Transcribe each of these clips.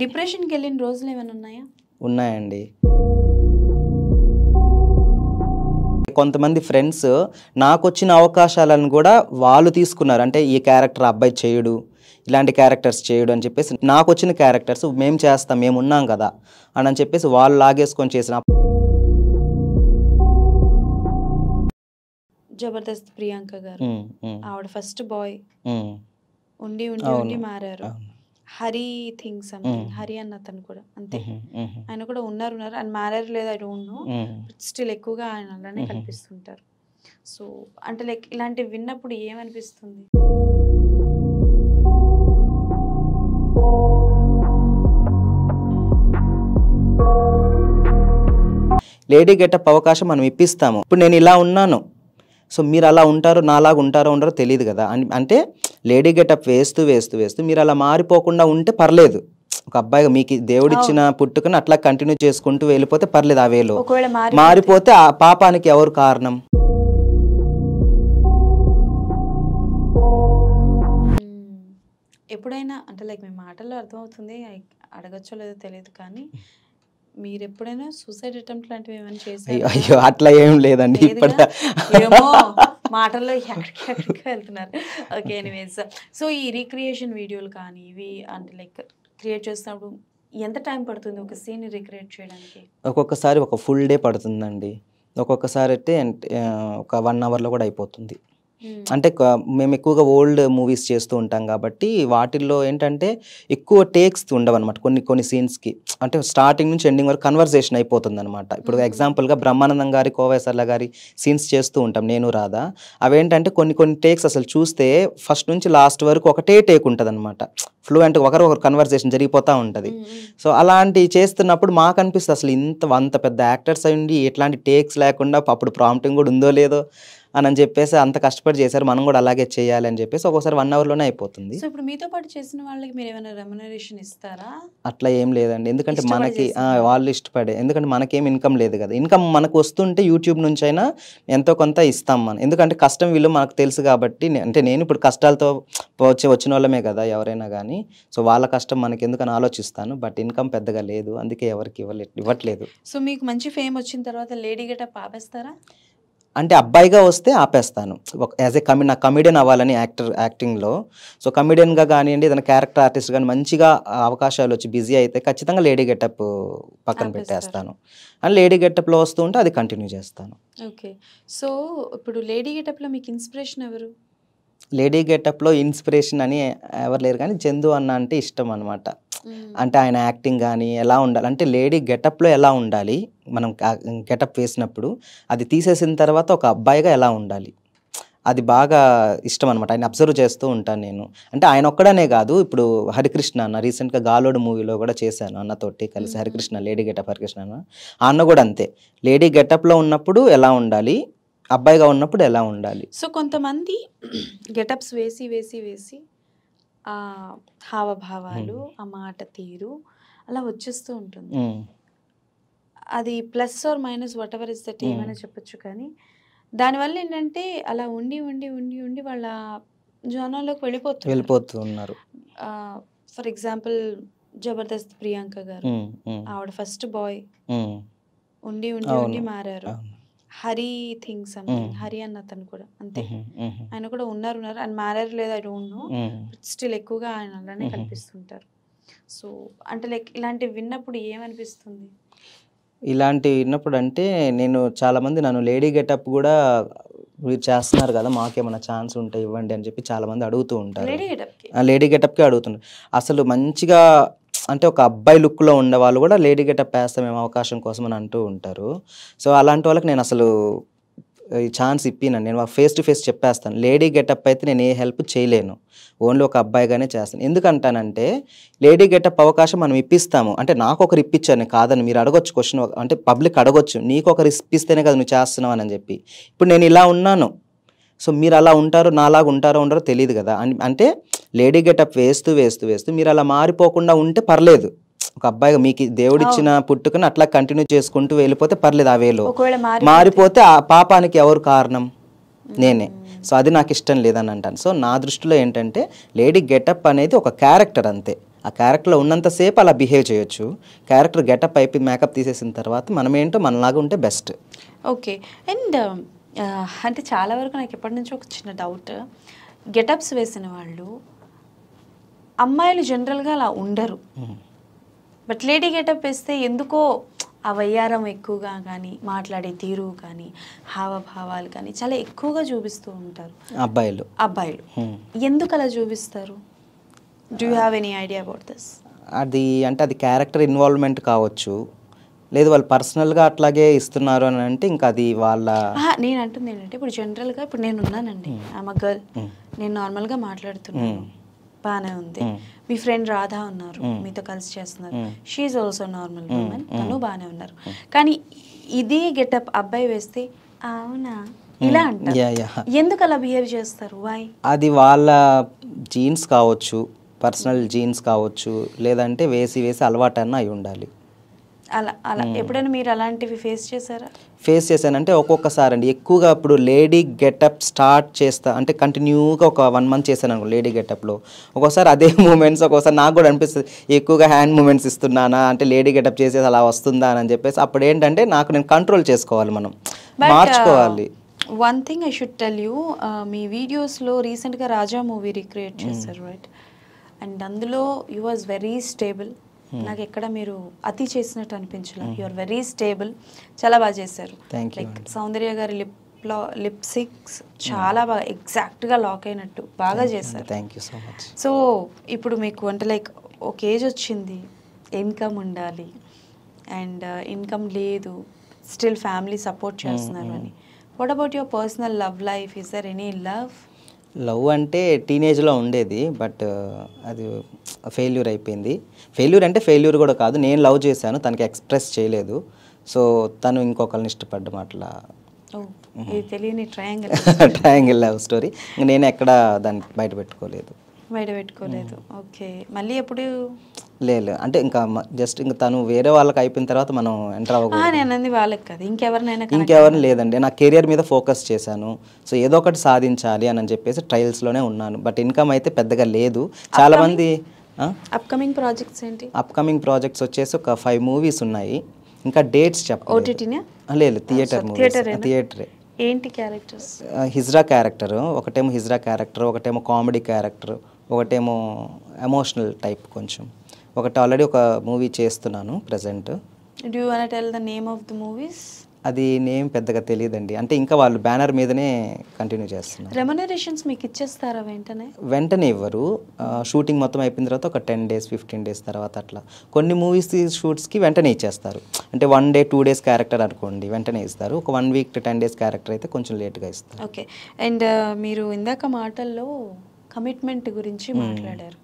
డిప్రెషన్కి వెళ్ళిన రోజులు ఏమైనా ఉన్నాయా? ఉన్నాయండి. కొంతమంది ఫ్రెండ్స్ నాకొచ్చిన అవకాశాలను కూడా వాళ్ళు తీసుకున్నారు. అంటే ఈ క్యారెక్టర్ అబ్బాయి చేయడు, ఇలాంటి క్యారెక్టర్స్ చేయడు అని చెప్పేసి నాకు వచ్చిన క్యారెక్టర్స్ మేము చేస్తాం, మేము ఉన్నాం కదా అని చెప్పేసి వాళ్ళు లాగేసుకొని చేసిన. జబర్దస్త్ ప్రియాంక గారు, ఆవిడ ఫస్ట్ బాయ్ ఉండి ఉండి ఉండి మారారు. హరి థింగ్ సంథింగ్, హరి అన్న అతను కూడా అంతే, ఆయన కూడా ఉన్నారు అండ్ మారారు లేదు ఐ డోంట్ నో, స్టిల్ ఎక్కువగా ఆయన అలానే కనిపిస్తుంటారు. సో అంటే లైక్ ఇలాంటివి విన్నప్పుడు ఏమనిపిస్తుంది? లేడీ గెటప్ అవకాశం మనం ఇప్పిస్తాము. ఇప్పుడు నేను ఇలా ఉన్నాను, సో మీరు అలా ఉంటారో నాలాగా ఉంటారో తెలియదు కదా. అంటే లేడీ గెటప్ వేస్తూ వేస్తూ వేస్తూ మీరు అలా మారిపోకుండా ఉంటే పర్లేదు. ఒక అబ్బాయిగా మీకు దేవుడిచ్చిన పుట్టుకని అట్లా కంటిన్యూ చేసుకుంటూ వెళ్ళిపోతే పర్లేదు. ఆ వేలో మారిపోతే ఆ పాపానికి ఎవరు కారణం? ఎప్పుడైనా అంటే లైక్ మీ మాటల్లో అర్థమవుతుంది, అడగచ్చో లేదో తెలియదు, కానీ మీరు ఎప్పుడైనా సూసైడ్ అటెంప్ట్ లాంటివి ఏమైనా చేశారు? అయ్యో అట్లా ఏం లేదండి. ఏమో మాటల్లో ఎక్కడికి వెళ్తున్నారు. Okay, anyways. సో ఈ రీక్రియేషన్ వీడియోలు కానీ ఇవి అంటే లైక్ క్రియేట్ చేసినప్పుడు ఎంత టైం పడుతుంది ఒక సీన్ రీక్రియేట్ చేయడానికి? ఒక్కొక్కసారి ఒక ఫుల్ డే పడుతుందండి, ఒక్కొక్కసారి అయితే ఒక 1 అవర్లో కూడా అయిపోతుంది. అంటే మేము ఎక్కువగా ఓల్డ్ మూవీస్ చేస్తూ ఉంటాం కాబట్టి వాటిల్లో ఏంటంటే ఎక్కువ టేక్స్ ఉండవన్నమాట. కొన్ని సీన్స్కి అంటే స్టార్టింగ్ నుంచి ఎండింగ్ వరకు కన్వర్సేషన్ అయిపోతుంది అనమాట. ఇప్పుడు ఎగ్జాంపుల్గా బ్రహ్మానందం గారి, కోవై సరళ గారి సీన్స్ చేస్తూ ఉంటాం నేను రాధా. అవేంటంటే కొన్ని టేక్స్ అసలు చూస్తే ఫస్ట్ నుంచి లాస్ట్ వరకు ఒకటే టేక్ ఉంటుంది అనమాట. ఫ్లూయెంట్గా ఒకరు కన్వర్సేషన్ జరిగిపోతూ ఉంటుంది. సో అలాంటివి చేస్తున్నప్పుడు మాకు అనిపిస్తుంది అసలు అంత పెద్ద యాక్టర్స్ అయ్యి ఎట్లాంటి టేక్స్ లేకుండా అప్పుడు ప్రాంప్టింగ్ కూడా ఉందో లేదో అని చెప్పేసి అంత కష్టపడి చేశారు, మనం కూడా అలాగే చేయాలి అని చెప్పేసి ఒక్కోసారి 1 అవర్లోనే అయిపోతుంది. సో ఇప్పుడు మీతో పాటు చేసిన వాళ్ళకి మీరు ఏమైనా రెమ్యునరేషన్ ఇస్తారా? అట్లా ఏం లేదండి, ఎందుకంటే మనకి వాళ్ళు ఇష్టపడే, ఎందుకంటే మనకేం ఇన్కమ్ లేదు కదా. ఇన్కమ్ మనకు వస్తుంటే యూట్యూబ్ నుంచి అయినా ఎంతో కొంత ఇస్తాం మనం, ఎందుకంటే కష్టం విలువ మనకు తెలుసు కాబట్టి. అంటే నేను ఇప్పుడు కష్టాలతో వచ్చిన వాళ్ళమే కదా ఎవరైనా కానీ, సో వాళ్ళ కష్టం మనకి ఎందుకని ఆలోచిస్తాను. బట్ ఇన్కమ్ పెద్దగా లేదు, అందుకే ఎవరికి ఇవ్వట్లేదు. సో మీకు మంచి ఫేమ్ వచ్చిన తర్వాత లేడీ గెటప్ ఆపేస్తారా? అంటే అబ్బాయిగా వస్తే ఆపేస్తాను, యాజ్ ఏ నాకు కమెడియన్ అవ్వాలని యాక్టింగ్లో. సో కమెడియన్గా కానివ్వండి, ఏదైనా క్యారెక్టర్ ఆర్టిస్ట్ కానీ మంచిగా అవకాశాలు వచ్చి బిజీ అయితే ఖచ్చితంగా లేడీ గెటప్ పక్కన పెట్టేస్తాను. అండ్ లేడీ గెటప్లో వస్తూ ఉంటే అది కంటిన్యూ చేస్తాను. ఓకే, సో ఇప్పుడు లేడీ గెటప్లో మీకు ఇన్స్పిరేషన్ ఎవరు? లేడీ గెటప్లో ఇన్స్పిరేషన్ అని ఎవరు లేరు, కానీ చందు అన్న అంటే ఇష్టం అనమాట. అంటే ఆయన యాక్టింగ్ కానీ ఎలా ఉండాలి, అంటే లేడీ గెటప్లో ఎలా ఉండాలి, మనం గెటప్ వేసినప్పుడు అది తీసేసిన తర్వాత ఒక అబ్బాయిగా ఎలా ఉండాలి, అది బాగా ఇష్టం అనమాట. ఆయన అబ్జర్వ్ చేస్తూ ఉంటాను నేను. అంటే ఆయన ఒక్కడనే కాదు, ఇప్పుడు హరికృష్ణ అన్న రీసెంట్గా గాలోడు మూవీలో కూడా చేశాను అన్నతోటి కలిసి. హరికృష్ణ లేడీ గెటప్ హరికృష్ణ అన్న, ఆ అన్న కూడా అంతే, లేడీ గెటప్లో ఉన్నప్పుడు ఎలా ఉండాలి, అబ్బాయిగా ఉన్నప్పుడు ఎలా ఉండాలి. సో కొంతమంది గెటప్స్ వేసి వేసి వేసి ఆ హావభావాలు, ఆ మాట తీరు అలా వచ్చేస్తూ ఉంటుంది. అది plus or minus whatever is that ఏమైనా చెప్పొచ్చు, కానీ దానివల్ల ఏంటంటే అలా ఉండి ఉండి ఉండి ఉండి వాళ్ళ జోనల్లోకి వెళ్ళిపోతున్నారు. ఫర్ ఎగ్జాంపుల్ జబర్దస్త్ ప్రియాంక గారు, ఆవిడ ఫస్ట్ బాయ్ ఉండి ఉండి ఉండి మారారు. హరి థింగ్ సంథింగ్, హరి అన్న అతను కూడా అంతే, ఆయన కూడా ఉన్నారు అండ్ మారారు లేదు ఐ డోంట్ నో, స్టిల్ ఎక్కువగా ఆయన అలానే కనిపిస్తుంటారు. సో అంటే లైక్ ఇలాంటివి విన్నప్పుడు ఏమనిపిస్తుంది? ఇలాంటివి విన్నప్పుడు అంటే నేను చాలామంది నన్ను లేడీ గెటప్ కూడా మీరు చేస్తున్నారు కదా, మాకేమైనా ఛాన్స్ ఉంటే ఇవ్వండి అని చెప్పి చాలామంది అడుగుతూ ఉంటారు. లేడీ గెటప్కే అడుగుతున్నారు. అసలు మంచిగా అంటే ఒక అబ్బాయి లుక్లో ఉండే వాళ్ళు కూడా లేడీ గెటప్ వేస్తామేమో అవకాశం కోసం అని అంటూ ఉంటారు. సో అలాంటి వాళ్ళకి నేను అసలు ఈ ఛాన్స్ ఇప్పినాను, నేను ఫేస్ టు ఫేస్ చెప్పేస్తాను. లేడీ గెటప్ అయితే నేను ఏ హెల్ప్ చేయలేను, ఓన్లీ ఒక అబ్బాయిగానే చేస్తాను. ఎందుకంటానంటే లేడీ గెటప్ అవకాశం మనం ఇప్పిస్తాము, అంటే నాకు ఒకరు ఇప్పించాను కాదని మీరు అడగొచ్చు క్వశ్చన్, అంటే పబ్లిక్ అడగొచ్చు, నీకు ఒకరు ఇప్పిస్తేనే కదా నువ్వు చేస్తున్నావు అని చెప్పి. ఇప్పుడు నేను ఇలా ఉన్నాను, సో మీరు అలా ఉంటారో నాలాగా ఉంటారో తెలియదు కదా. అంటే లేడీ గెటప్ వేస్తూ వేస్తూ వేస్తూ మీరు అలా మారిపోకుండా ఉంటే పర్లేదు. ఒక అబ్బాయిగా మీకు దేవుడిచ్చిన పుట్టుకని అట్లా కంటిన్యూ చేసుకుంటూ వెళ్ళిపోతే పర్లేదు. ఆ వేలో మారిపోతే ఆ పాపానికి ఎవరు కారణం? నేనే. సో అది నాకు ఇష్టం లేదని అంటాను. సో నా దృష్టిలో ఏంటంటే లేడీ గెటప్ అనేది ఒక క్యారెక్టర్ అంతే, ఆ క్యారెక్టర్లో ఉన్నంతసేపు అలా బిహేవ్ చేయొచ్చు. క్యారెక్టర్ గెటప్ అయిపోయి మేకప్ తీసేసిన తర్వాత మనం ఏంటో మనలాగా ఉంటే బెస్ట్. ఓకే. అండ్ అంటే చాలా వరకు నాకు ఎప్పటి నుంచో ఒక చిన్న డౌట్, గెటప్స్ వేసిన వాళ్ళు అమ్మాయిలు జనరల్గా అలా ఉండరు, బట్ లేడీ గెటప్ వేస్తే ఎందుకో ఆ వయ్యారం ఎక్కువగా కానీ, మాట్లాడే తీరు కానీ, హావభావాలు కానీ చాలా ఎక్కువగా చూపిస్తూ ఉంటారు అబ్బాయిలు. ఎందుకు అలా చూపిస్తారు? Do you have any idea about this? అది అంటే అది క్యారెక్టర్ ఇన్వాల్వ్మెంట్ కావచ్చు, లేదు వాళ్ళు పర్సనల్గా అట్లాగే ఇస్తున్నారు అని అంటే ఇంకా అది వాళ్ళ. నేను అంటుంది ఏంటంటే ఇప్పుడు జనరల్గా ఇప్పుడు నేను ఉన్నానండి, ఐఎమ్ అ గర్ల్, నేను నార్మల్గా మాట్లాడుతున్నాను, బాగానే ఉంది. మీ ఫ్రెండ్ రాధా ఉన్నారు, మీతో కలిసి చేస్తున్నారు, షీఈ్ ఆల్సో నార్మల్ ఉమెన్, తను బాగానే ఉన్నారు. కానీ ఇది గెటప్ అబ్బాయి వేస్తే అవునా ఇలా అంటారు, ఎందుకు అలా బిహేవ్ చేస్తారు? వై? అది వాళ్ళ జీన్స్ కావచ్చు, పర్సనల్ జీన్స్ కావచ్చు, లేదంటే వేసి అలవాటు అన్న అయి ఉండాలి. అలా ఎప్పుడైనా మీరు అలాంటివి ఫేస్ చేశారా? ఫేస్ చేశానంటే ఒక్కొక్కసారి అండి, ఎక్కువగా ఇప్పుడు లేడీ గెటప్ స్టార్ట్ చేస్తా అంటే కంటిన్యూగా ఒక 1 month చేశాను అనుకో లేడీ గెటప్లో, ఒక్కోసారి అదే మూమెంట్స్, ఒక్కోసారి నాకు కూడా అనిపిస్తుంది ఎక్కువగా హ్యాండ్ మూమెంట్స్ ఇస్తున్నానా అంటే లేడీ గెటప్ చేసేసి అలా వస్తుందా అని చెప్పేసి, అప్పుడు ఏంటంటే నాకు నేను కంట్రోల్ చేసుకోవాలి, మనం మార్చుకోవాలి. One thing I should tell you, మీ వీడియోస్లో రీసెంట్గా రాజా మూవీ రిక్రియేట్ చేశారు రైట్, అండ్ అందులో యూ వాజ్ వెరీ స్టేబుల్. నాకు ఎక్కడ మీరు అతి చేసినట్టు అనిపించలేదు, యు ఆర్ వెరీ స్టేబుల్, చాలా బాగా చేశారు. లైక్ సౌందర్య గారి లిప్సిక్స్ చాలా బాగా ఎగ్జాక్ట్గా లాక్ అయినట్టు బాగా చేశారు. Thank you so much. So ఇప్పుడు మీకు అంటే లైక్ ఒక ఏజ్ వచ్చింది, ఇన్కమ్ ఉండాలి, అండ్ ఇన్కమ్ లేదు, స్టిల్ ఫ్యామిలీ సపోర్ట్ చేస్తున్నారు అని. What about your personal love life? Is there any love అంటే టీనేజ్లో ఉండేది, బట్ అది ఫెయిల్యూర్ అయిపోయింది. ఫెయిల్యూర్ అంటే ఫెయిల్యూర్ కూడా కాదు, నేను లవ్ చేశాను, తనకి ఎక్స్ప్రెస్ చేయలేదు, సో తను ఇంకొకరిని ఇష్టపడ్డం అట్లా. తెలియని ట్రయాంగిల్ లవ్ స్టోరీ. నేను ఎక్కడ దాన్ని బయట పెట్టుకోలేదు. ఓకే. మళ్ళీ ఎప్పుడు? లేదు అంటే ఇంకా జస్ట్ ఇంకా తను వేరే వాళ్ళకి అయిపోయిన తర్వాత మనం ఎంటర్ అవ్వకూడదు. వాళ్ళకి కాదు, ఇంకెవరిని లేదండి. నా కెరియర్ మీద ఫోకస్ చేశాను, సో ఏదో ఒకటి సాధించాలి అని చెప్పేసి ట్రయల్స్లోనే ఉన్నాను. బట్ ఇన్కమ్ అయితే పెద్దగా లేదు. చాలా మంది అప్కమింగ్ ప్రాజెక్ట్స్ ఏంటి? అప్కమింగ్ ప్రాజెక్ట్స్ వచ్చేసి ఒక 5 movies ఉన్నాయి, ఇంకా డేట్స్ చెప్పలేదు. లేదు, థియేటరే. ఏంటి క్యారెక్టర్స్? హిజ్రా క్యారెక్టర్, ఒకటేమో హిజ్రా క్యారెక్టర్, ఒకటేమో కామెడీ క్యారెక్టర్, ఒకటేమో ఎమోషనల్ టైప్ కొంచెం. ఒకటి ఆల్రెడీ ఒక మూవీ చేస్తున్నాను present. Do you want to tell the name of the movies? అది నేమ్ పెద్దగా తెలియదండి, అంటే ఇంకా వాళ్ళు బ్యానర్ మీదనే కంటిన్యూ చేస్తున్నారు. రెమ్యునరేషన్స్ మీకు ఇచ్చేస్తారా వెంటనే ఇవ్వరు. షూటింగ్ మొత్తం అయిపోయిన తర్వాత ఒక 10 days 15 days తర్వాత అట్లా. కొన్ని మూవీస్ షూట్స్కి వెంటనే ఇచ్చేస్తారు, అంటే 1 day 2 days క్యారెక్టర్ అనుకోండి వెంటనే ఇస్తారు. ఒక 1 week to 10 days క్యారెక్టర్ అయితే కొంచెం లేట్గా ఇస్తారు. ఓకే. అండ్ మీరు ఇందాక మాటల్లో కమిట్మెంట్ గురించి మాట్లాడారు.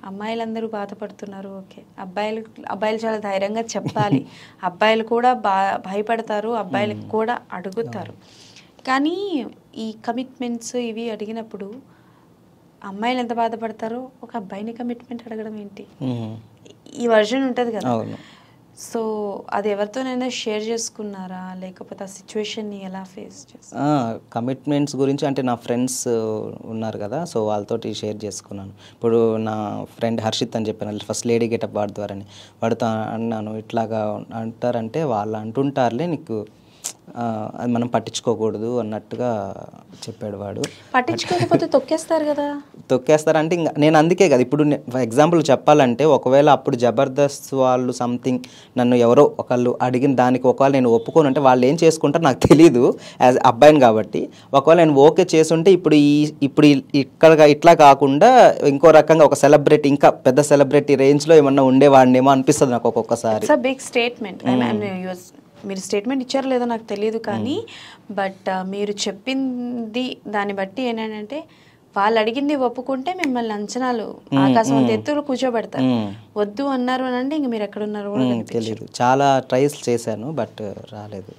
అమ్మాయిలందరూ బాధపడుతున్నారు, ఓకే. అబ్బాయిలు చాలా ధైర్యంగా చెప్పాలి, అబ్బాయిలు కూడా భయపడతారు, అబ్బాయిలకు కూడా అడుగుతారు. కానీ ఈ కమిట్మెంట్స్ ఇవి అడిగినప్పుడు అమ్మాయిలు ఎంత బాధపడతారో ఒక అబ్బాయిని కమిట్మెంట్ అడగడం ఏంటి, ఈ వర్జన్ ఉంటుంది కదా. సో అది ఎవరితోనైనా షేర్ చేసుకున్నారా, లేకపోతే ఆ సిచ్యువేషన్ని ఎలా ఫేస్ చేస్తారు? కమిట్మెంట్స్ గురించి అంటే నా ఫ్రెండ్స్ ఉన్నారు కదా, సో వాళ్ళతోటి షేర్ చేసుకున్నాను. ఇప్పుడు నా ఫ్రెండ్ హర్షిత్ అని చెప్పాను, ఫస్ట్ లేడీ గెటప్ వాడి ద్వారానే, వాడితో అన్నాను ఇట్లాగా అంటారంటే వాళ్ళు అంటుంటారులే, నీకు అది మనం పట్టించుకోకూడదు అన్నట్టుగా చెప్పాడు వాడు. పట్టించుకోకపోతే తొక్కేస్తారు కదా. తొక్కేస్తారంటే ఇంకా నేను అందుకే కదా ఇప్పుడు ఫర్ ఎగ్జాంపుల్ చెప్పాలంటే, ఒకవేళ అప్పుడు జబర్దస్త్ వాళ్ళు సంథింగ్ నన్ను ఎవరో ఒకళ్ళు అడిగిన దానికి ఒకవేళ నేను ఒప్పుకోను అంటే వాళ్ళు ఏం చేసుకుంటారో నాకు తెలీదు యాజ్ అబ్బాయిని కాబట్టి. ఒకవేళ నేను ఓకే చేసుంటే ఇప్పుడు ఇక్కడ ఇట్లా కాకుండా ఇంకో రకంగా ఒక సెలబ్రిటీ, ఇంకా పెద్ద సెలబ్రిటీ రేంజ్లో ఏమన్నా ఉండేవాడినేమో అనిపిస్తుంది నాకు ఒక్కొక్కసారి. Big statement. మీరు స్టేట్మెంట్ ఇచ్చారో లేదో నాకు తెలియదు, కానీ బట్ మీరు చెప్పింది దాన్ని బట్టి ఏంటంటే వాళ్ళు అడిగింది ఒప్పుకుంటే మిమ్మల్ని అంచనాలు ఆకాశం ఎత్తులు కూర్చోబెడతారు, వద్దు అన్నారు అని అంటే ఇంక మీరు ఎక్కడ ఉన్నారు కూడా తెలియదు. చాలా ట్రైల్స్ చేశాను బట్ రాలేదు.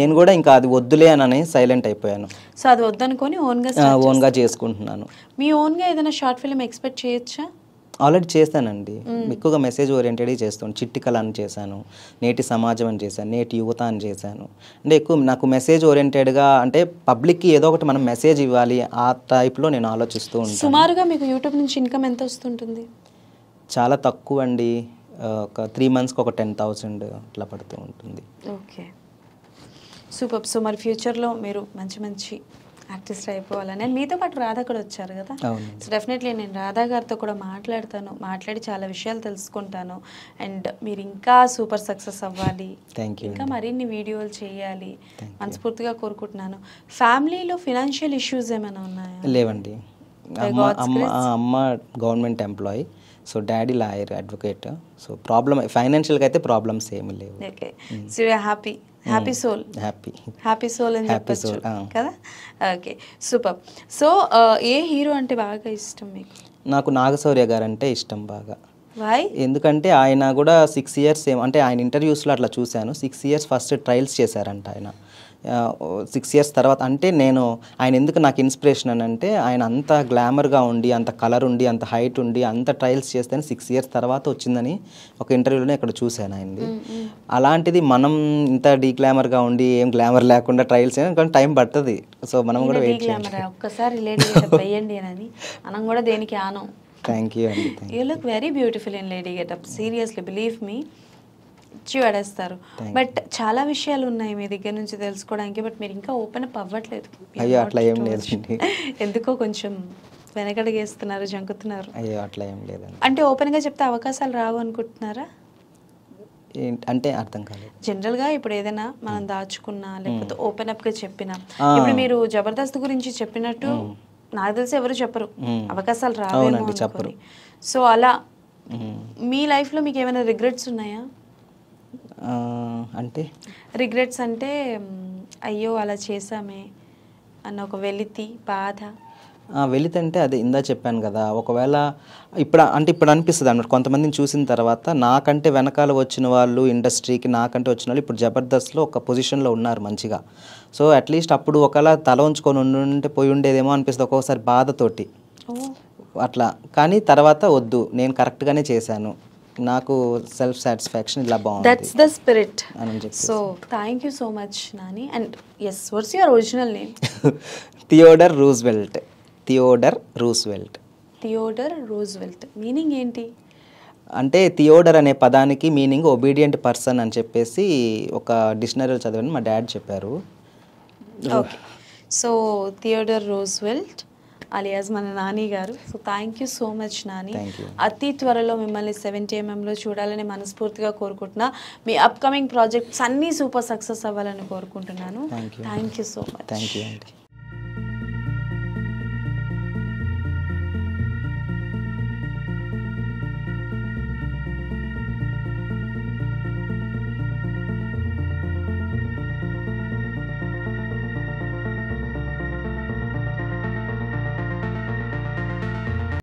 నేను కూడా ఇంకా అది వద్దులే అని సైలెంట్ అయిపోయాను. సో అది వద్దనుకొని ఓన్గా చేసుకుంటున్నాను. మీ ఓన్గా ఏదైనా షార్ట్ ఫిల్మ్ ఎక్స్పెక్ట్ చేయొచ్చా? ఆల్రెడీ చేశానండి, ఎక్కువగా మెసేజ్ ఓరియంటెడ్ చేస్తాను. చిట్టి కళ అని చేశాను, నేటి సమాజం అని చేశాను, నేటి యువత అని చేశాను. అంటే ఎక్కువ నాకు మెసేజ్ ఓరియంటెడ్గా, అంటే పబ్లిక్కి ఏదో ఒకటి మనం మెసేజ్ ఇవ్వాలి ఆ టైప్లో నేను ఆలోచిస్తూ ఉంటాను. సుమారుగా మీకు యూట్యూబ్ నుంచి ఇన్కమ్ ఎంత వస్తుంటుంది? చాలా తక్కువ అండి, ఒక 3 మంత్స్కి ఒక 10,000 అట్లా పడుతూ ఉంటుంది. Okay, super. సో మరి ఫ్యూచర్లో మీరు మంచి మంచి ఆర్టిస్ట్ అయిపోవాలని, అండ్ మీతో పాటు రాధా కూడా వచ్చారు కదా. సో డెఫినెట్లీ నేను రాధా గారితో కూడా మాట్లాడి చాలా విషయాలు తెలుసుకుంటాను. అండ్ మీరు ఇంకా సూపర్ సక్సెస్ అవ్వాలి, ఇంకా మరిన్ని వీడియోలు చేయాలి మనస్ఫూర్తిగా కోరుకుంటున్నాను. ఫ్యామిలీలో ఫినాన్షియల్ ఇష్యూస్ ఏమైనా ఉన్నాయా? లేవండి. అమ్మ government employee, so daddy lawyer, advocate. So ఫైనాన్షియల్గా అయితే ప్రాబ్లమ్స్ ఏమి లేవు. Okay, so you are happy soul అని చెప్పచ్చు కదా. Okay, super. సో ఏ హీరో అంటే బాగా ఇష్టం మీకు? నాకు నాగశౌర్య గారు అంటే ఇష్టం బాగా. వై? ఎందుకంటే ఆయన కూడా 6 years అంటే ఆయన ఇంటర్వ్యూస్లో అట్లా చూశాను, 6 years ఫస్ట్ ట్రయల్స్ చేశారంట ఆయన. 6 years తర్వాత అంటే ఆయన ఎందుకు నాకు ఇన్స్పిరేషన్ అని అంటే, ఆయన అంత గ్లామర్గా ఉండి, అంత కలర్ ఉండి, అంత హైట్ ఉండి, అంత ట్రయల్స్ చేస్తేనే 6 years తర్వాత వచ్చిందని ఒక ఇంటర్వ్యూలోనే ఇక్కడ చూశాను ఆయనది. అలాంటిది మనం ఇంత గ్లామర్గా ఉండి ఏం గ్లామర్ లేకుండా ట్రయల్స్ కానీ టైం పడుతుంది. సో మనం కూడా వెయిట్ చేయాలి. ఒక్కసారి వేయండి అని మనం కూడా దేనికి ఆనం. థ్యాంక్ యూ అండి. You look very beautiful in lady getup, seriously believe me. ఇచ్చి పడేస్తారు. బట్ చాలా విషయాలు ఉన్నాయి మీ దగ్గర నుంచి తెలుసుకోవడానికి, బట్ మీరు ఇంకా ఓపెన్ అప్ అవ్వట్లేదు. అయ్యో అట్లా ఏం లేదు, ఎందుకో కొంచెం వెనకడుగేస్తున్నారు, జంకుతున్నారు. అయ్యో అట్లా ఏం లేదండి. అంటే ఓపెన్గా చెప్తే అవకాశాలు రావు అనుకుంటున్నారా? అంటే అర్థం కాలేదు. జనరల్గా ఇప్పుడు ఏదైనా మనం దాచుకున్నా లేకపోతే ఓపెన్ అప్గా చెప్పినా, ఇప్పుడు మీరు జబర్దస్త్ గురించి చెప్పినట్టు నాకు తెలిసి ఎవరు చెప్పరు అవకాశాలు రావేమో చెప్పరు. సో అలా మీ లైఫ్లో మీకు ఏమైనా రిగ్రెట్స్ ఉన్నాయా? అంటే రిగ్రెట్స్ అంటే అయ్యో అలా చేసామే అన్న ఒక వెలితి, బాధ. వెలితి అంటే అదే ఇందా చెప్పాను కదా, ఒకవేళ ఇప్పుడు అనిపిస్తుంది అన్నమాట, కొంతమందిని చూసిన తర్వాత నాకంటే వెనకాల వచ్చిన వాళ్ళు ఇండస్ట్రీకి, నాకంటే వచ్చిన వాళ్ళు ఇప్పుడు జబర్దస్త్లో ఒక పొజిషన్లో ఉన్నారు మంచిగా. సో అట్లీస్ట్ అప్పుడు ఒకవేళ తల ఉంచుకొని ఉంటే పోయి ఉండేదేమో అనిపిస్తుంది ఒక్కొక్కసారి బాధతోటి అట్లా. కానీ తర్వాత వద్దు, నేను కరెక్ట్గానే చేశాను, నాకు సెల్ఫ్ సాటిస్ఫాక్షన్ ఇలా బాగుంది. That's the spirit. So thank you so much Nani. And yes, what's your original name? Theodore Roosevelt. Theodore Roosevelt meaning ఏంటి? అంటే థియోడర్ అనే పదానికి మీనింగ్ ఒబీడియంట్ పర్సన్ అని చెప్పేసి ఒక డిక్షనరీలో చదివాను, మా డాడ్ చెప్పారు. Okay, so Theodore Roosevelt alias మన నాని గారు. So thank you so much Nani. అతి త్వరలో మిమ్మల్ని 70mm చూడాలని మనస్ఫూర్తిగా కోరుకుంటున్నా. మీ అప్కమింగ్ ప్రాజెక్ట్స్ అన్నీ సూపర్ సక్సెస్ అవ్వాలని కోరుకుంటున్నాను. Thank you so much. Thank you అండి.